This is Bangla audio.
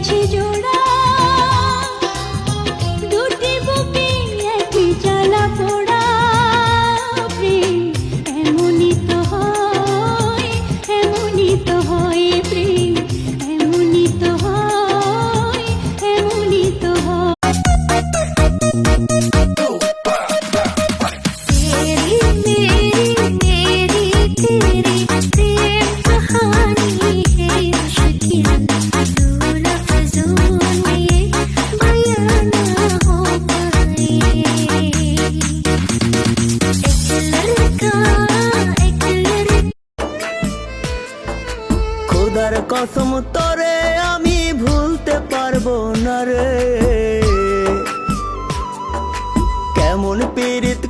গেছে জোড়া, দুটি বুকে একই জ্বালা পোড়া। প্রেম এমনই তো হয়, এমনই তো হয় প্রেম, এমনই তো হয়, এমনই তো হয়। খোদার কসম তোরে আমি ভুলতে পারবো না রে, কেমন পীড়িত